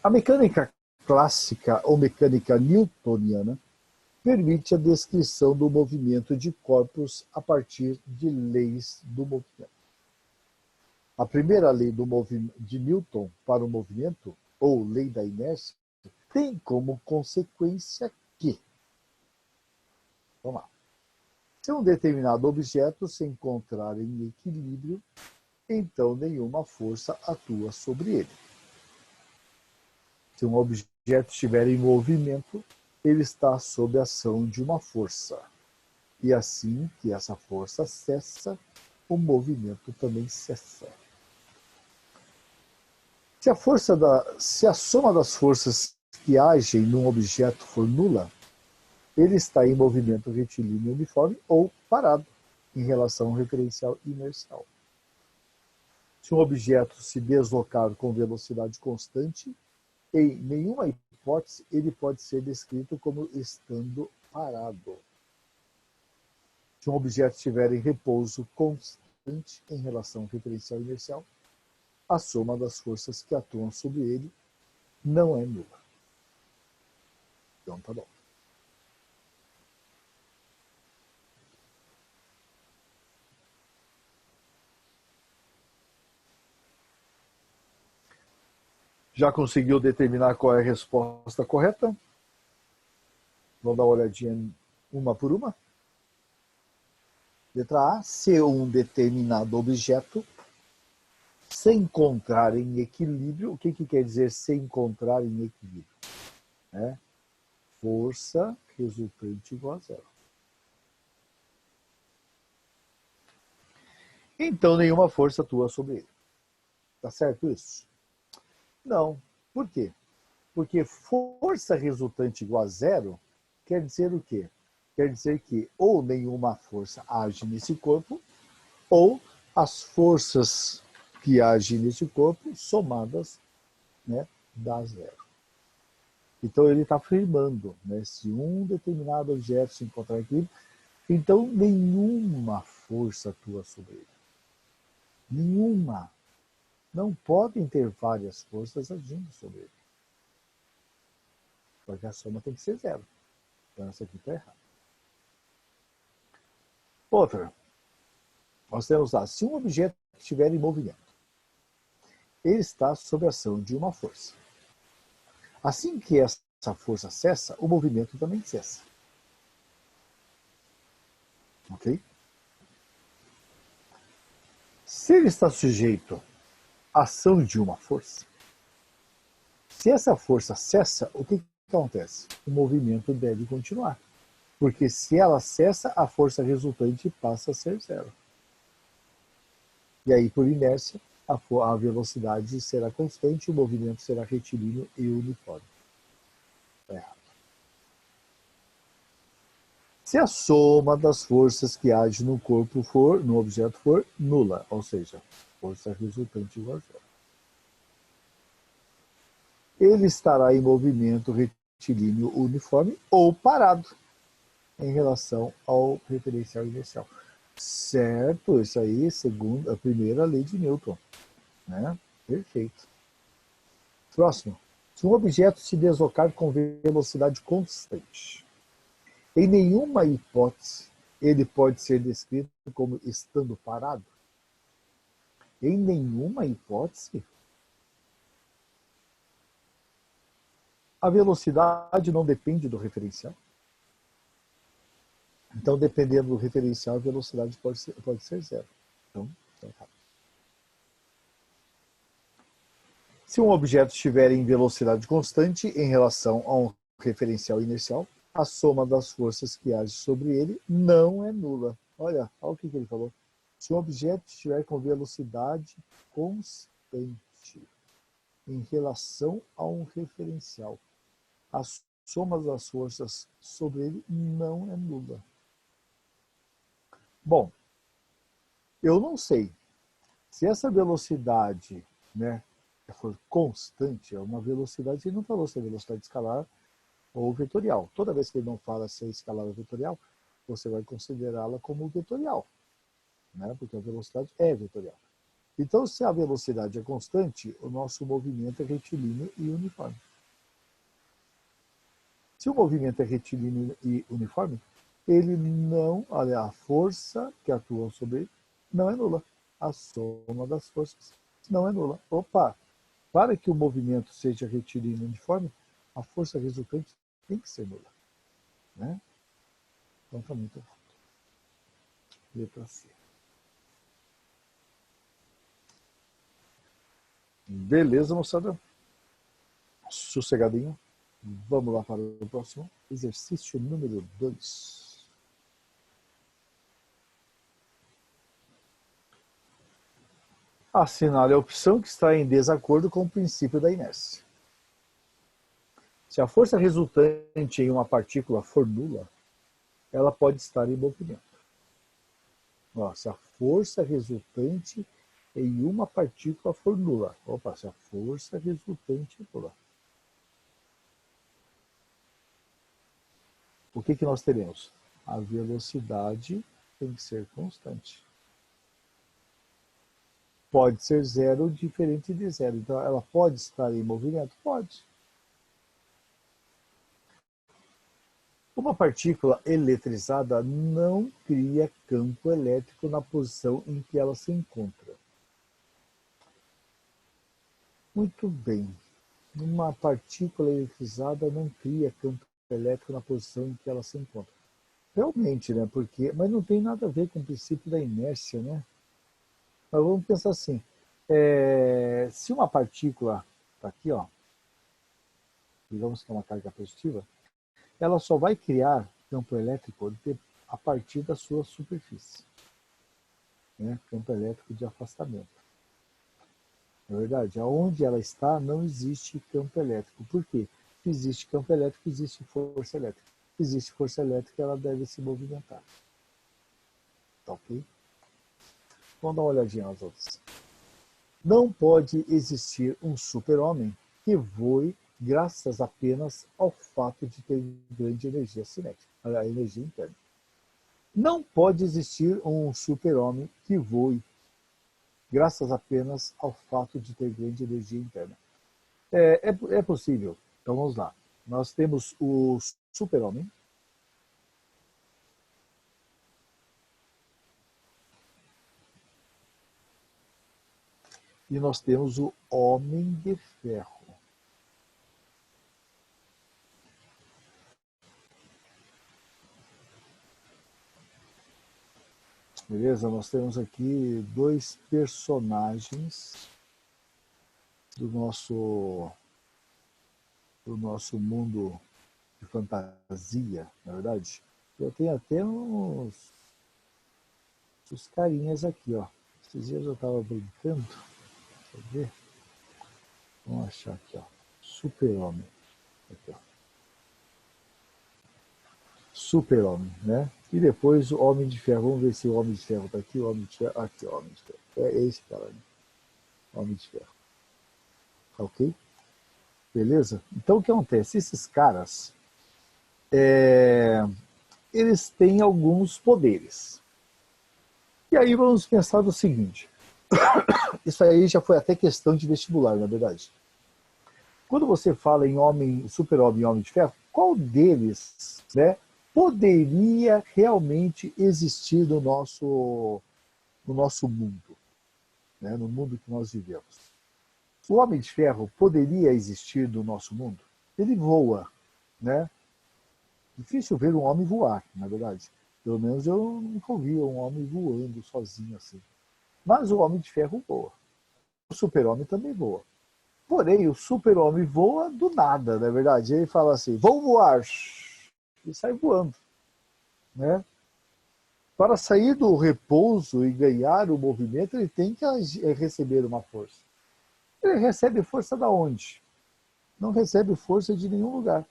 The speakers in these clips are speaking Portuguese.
A mecânica clássica ou mecânica newtoniana permite a descrição do movimento de corpos a partir de leis do movimento. A primeira lei de Newton para o movimento, ou lei da inércia, tem como consequência que, vamos lá, se um determinado objeto se encontrar em equilíbrio, então nenhuma força atua sobre ele. Se um objeto estiver em movimento, ele está sob a ação de uma força. E assim que essa força cessa, o movimento também cessa. Se a soma das forças que agem num objeto for nula, ele está em movimento retilíneo uniforme ou parado, em relação ao referencial inercial. Se um objeto se deslocar com velocidade constante, em nenhuma hipótese ele pode ser descrito como estando parado. Se um objeto estiver em repouso constante em relação ao referencial inercial, a soma das forças que atuam sobre ele não é nula. Então tá bom. Já conseguiu determinar qual é a resposta correta? Vamos dar uma olhadinha uma por uma. Letra A, se um determinado objeto se encontrar em equilíbrio, o que quer dizer se encontrar em equilíbrio? Força resultante igual a zero. Então nenhuma força atua sobre ele. Tá certo isso? Não. Por quê? Porque força resultante igual a zero quer dizer o quê? Quer dizer que ou nenhuma força age nesse corpo, ou as forças que agem nesse corpo, somadas, dá zero. Então ele está afirmando, se um determinado objeto se encontrar em equilíbrio, então nenhuma força atua sobre ele. Nenhuma. Não podem ter várias forças agindo sobre ele. Porque a soma tem que ser zero. Então essa aqui está errada. Outra. Nós temos lá, se um objeto estiver em movimento, ele está sob a ação de uma força. Assim que essa força cessa, o movimento também cessa. Ok? Se ele está sujeito à ação de uma força, se essa força cessa, o que acontece? O movimento deve continuar. Porque se ela cessa, a força resultante passa a ser zero. E aí, por inércia, a velocidade será constante, o movimento será retilíneo e uniforme. Errado. Se a soma das forças que agem no corpo no objeto for nula, ou seja, força resultante igual a zero, ele estará em movimento retilíneo uniforme ou parado em relação ao referencial inercial. Certo, isso aí segundo a primeira lei de Newton. Perfeito. Próximo. Se um objeto se deslocar com velocidade constante, em nenhuma hipótese ele pode ser descrito como estando parado. Em nenhuma hipótese. A velocidade não depende do referencial. Então, dependendo do referencial, a velocidade pode ser zero. Então, está errado. Se um objeto estiver em velocidade constante em relação a um referencial inercial, a soma das forças que agem sobre ele não é nula. Olha o que ele falou. Se um objeto estiver com velocidade constante em relação a um referencial, a soma das forças sobre ele não é nula. Bom, eu não sei se essa velocidade, for constante, é uma velocidade, ele não falou se é velocidade escalar ou vetorial. Toda vez que ele não fala se é escalar ou vetorial, você vai considerá-la como vetorial, porque a velocidade é vetorial. Então, se a velocidade é constante, o nosso movimento é retilíneo e uniforme. Se o movimento é retilíneo e uniforme, ele não, olha, a força que atua sobre ele não é nula. A soma das forças não é nula. Opa, para que o movimento seja retilíneo e uniforme, a força resultante tem que ser nula. Né? Então está muito errado. Letra C. Beleza, moçada? Sossegadinho. Vamos lá para o próximo. Exercício número 2. Assinale a opção que está em desacordo com o princípio da inércia. Se a força resultante em uma partícula for nula, ela pode estar em movimento. Ó, se a força resultante em uma partícula for nula. Opa, se a força resultante é nula. O que nós teremos? A velocidade tem que ser constante. Pode ser zero diferente de zero. Então, ela pode estar em movimento? Pode. Uma partícula eletrizada não cria campo elétrico na posição em que ela se encontra. Muito bem. Uma partícula eletrizada não cria campo elétrico na posição em que ela se encontra. Realmente, né? Mas não tem nada a ver com o princípio da inércia, né? Mas vamos pensar assim. Se uma partícula está aqui, ó, digamos que é uma carga positiva, ela só vai criar campo elétrico a partir da sua superfície. Né? Campo elétrico de afastamento. Na verdade, aonde ela está não existe campo elétrico. Por quê? Se existe campo elétrico, existe força elétrica. Se existe força elétrica, ela deve se movimentar. Tá ok? Vamos dar uma olhadinha nas outras. Não pode existir um super-homem que voe graças apenas ao fato de ter grande energia cinética, a energia interna. Não pode existir um super-homem que voe graças apenas ao fato de ter grande energia interna. É possível. Então vamos lá. Nós temos o super-homem. E nós temos o Homem de Ferro. Beleza? Nós temos aqui dois personagens do nosso mundo de fantasia, na verdade. Eu tenho até uns carinhas aqui, ó. Esses dias eu estava brincando. Quer ver? Vamos achar aqui, ó. Super-Homem. Aqui, ó. Super-Homem, né? E depois o Homem de Ferro. Vamos ver se o Homem de Ferro está aqui. O Homem de Ferro. Aqui, o Homem de Ferro. É esse cara, né? Homem de Ferro. Tá ok? Beleza? Então o que acontece? Esses caras, eles têm alguns poderes. E aí vamos pensar no seguinte. Isso aí já foi até questão de vestibular, na verdade. Quando você fala em super-homem e homem de ferro, qual deles, né, poderia realmente existir no nosso mundo, né, no mundo que nós vivemos? O Homem de Ferro poderia existir no nosso mundo? Ele voa, né? Difícil ver um homem voar, na verdade. Pelo menos eu nunca ouvi um homem voando sozinho assim. Mas o Homem de Ferro voa. O Super-Homem também voa. Porém, o Super-Homem voa do nada, na verdade. Ele fala assim, vou voar. E sai voando, né? Para sair do repouso e ganhar o movimento, ele tem que receber uma força. Ele recebe força da onde? Não recebe força de nenhum lugar.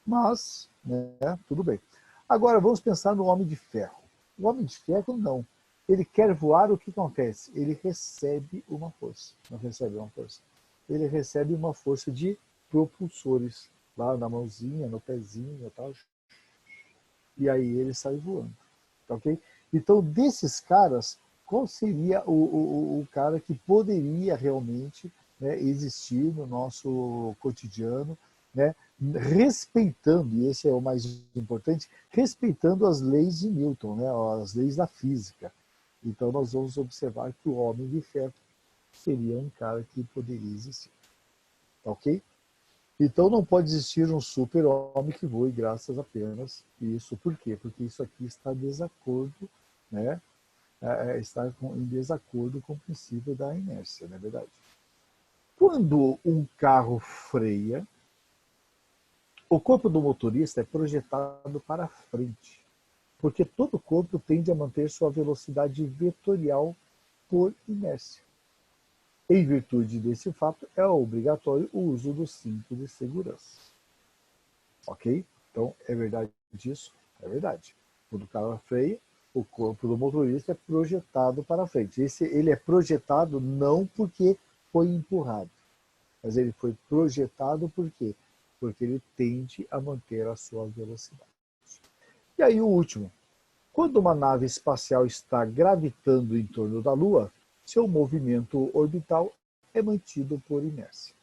Mas, né, tudo bem. Agora, vamos pensar no Homem de Ferro. O Homem de Ferro, não. Ele quer voar, o que acontece? Ele recebe uma força. Não recebe uma força. Ele recebe uma força de propulsores. Lá na mãozinha, no pezinho e tal. E aí ele sai voando. Ok? Então, desses caras, qual seria o cara que poderia realmente, né, existir no nosso cotidiano, né, respeitando, e esse é o mais importante, respeitando as leis de Newton, né, as leis da física. Então nós vamos observar que o Homem de Ferro seria um cara que poderia existir. Ok? Então não pode existir um super-homem que voe graças apenas isso. Por quê? Porque isso aqui está em desacordo, né? Está em desacordo com o princípio da inércia, não é verdade? Quando um carro freia, o corpo do motorista é projetado para frente, porque todo o corpo tende a manter sua velocidade vetorial por inércia. Em virtude desse fato, é obrigatório o uso do cinto de segurança. Ok? Então, é verdade isso? É verdade. Quando o carro freia, o corpo do motorista é projetado para frente. Ele é projetado não porque foi empurrado, mas ele foi projetado por quê? Porque ele tende a manter a sua velocidade. E aí o último. Quando uma nave espacial está gravitando em torno da Lua, seu movimento orbital é mantido por inércia.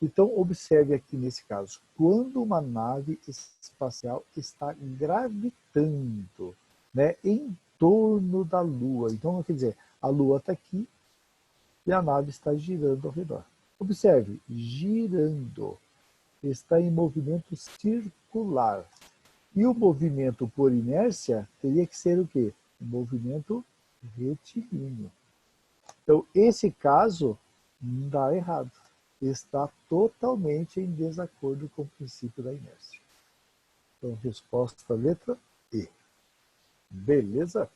Então, observe aqui nesse caso, quando uma nave espacial está gravitando, né, em torno da Lua. Então, quer dizer, a Lua está aqui e a nave está girando ao redor. Observe, girando, está em movimento circular. E o movimento por inércia teria que ser o quê? Um movimento retilíneo. Então, esse caso dá errado. Está totalmente em desacordo com o princípio da inércia. Então, resposta letra E. Beleza?